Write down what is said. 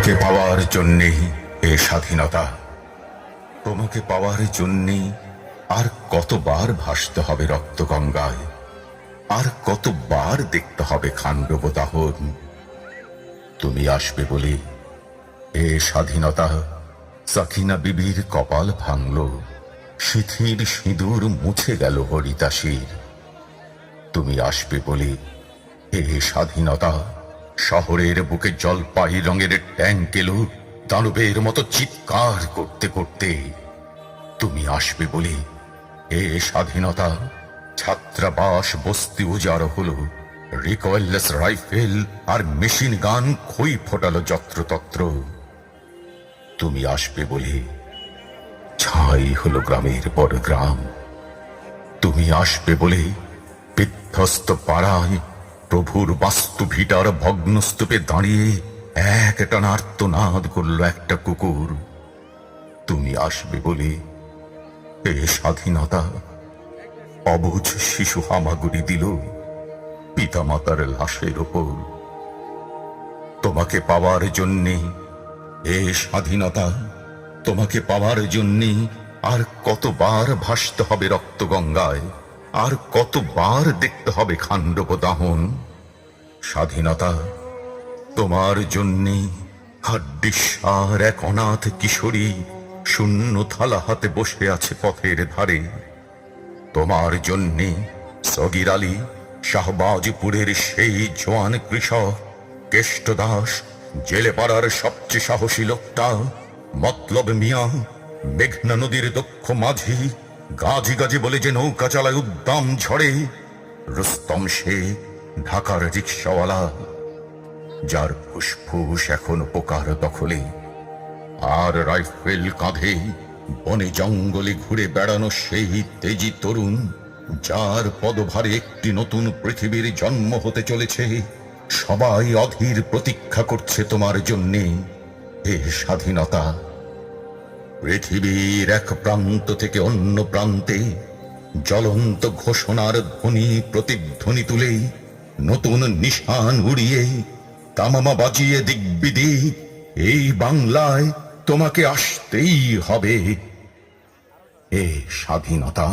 তোমাকে পাওয়ার জন্যে এ স্বাধীনতা, তোমাকে পাওয়ার জন্যে আর কতবার ভাসতে হবে রক্তগঙ্গায়, আর কতবার দেখতে হবে খান্ডব দাহন। তুমি আসবে বলে এ স্বাধীনতা সাকিনা বিবির কপাল ভাঙল, সিথির সিঁদুর মুছে গেল হরিদাসীর। তুমি আসবে বলে এ স্বাধীনতা শহরের বুকে জলপাই রঙের ট্যাঙ্ক এলো দানবের মতো চিৎকার করতে করতে। তুমি আসবে বলে এ স্বাধীনতা ছাত্রাবাস বস্তি উজাড় হলো, রিকয়েললেস রাইফেল আর মেশিন গান খই ফোটালো যত্রতত্র। তুমি আসবে বলে ছাই হলো গ্রামের পর গ্রাম। তুমি আসবে বলে বিধ্বস্ত পাড়ায় প্রভুর বাস্তু ভিটার ভগ্নস্তূপে দাঁড়িয়ে একটানা আর্তনাদ করল একটা কুকুর। তুমি আসবে বলে এ স্বাধীনতা অবুঝ শিশু হামাগুড়ি দিল পিতামাতার লাশের ওপর। তোমাকে পাওয়ার জন্যে এ স্বাধীনতা, তোমাকে পাওয়ার জন্যে আর কতবার ভাসতে হবে রক্তগঙ্গায়, আর কতবার দেখতে হবে খান্ডব দাহন। স্বাধীনতা তোমার জন্যে হাড্ডিসার এক অনাথ কিশোরী শূন্য থালা হাতে বসে আছে পথের ধারে। তোমার জন্যে সগির আলী, শাহবাজপুরের সেই জোয়ান কৃষক, কেষ্টদাস, জেলে পাড়ার সবচেয়ে সাহসী লোকটা, মতলব মিয়া, মেঘনা নদীর দক্ষ মাঝি, গাজি গাজি বলে যে নৌকা চালায় উদ্দাম ঝড়ে, রুস্তম শেখ, ঢাকার রিক্সাওয়ালা, যার ফুসফুস এখন পোকার দখলে, আর রাইফেল কাঁধে বনে জঙ্গলে ঘুরে বেড়ানো সেই তেজি তরুণ, যার পদভারে একটি নতুন পৃথিবীর জন্ম হতে চলেছে। সবাই অধীর প্রতীক্ষা করছে তোমার জন্যে এ স্বাধীনতা। পৃথিবীর এক প্রান্ত থেকে অন্য প্রান্তে জ্বলন্ত ঘোষণার ধ্বনি প্রতিধ্বনি তুলে, নতুন নিশান উড়িয়ে, তামামা বাজিয়ে দিগ্বিদিক এই বাংলায় তোমাকে আসতেই হবে। এ স্বাধীনতা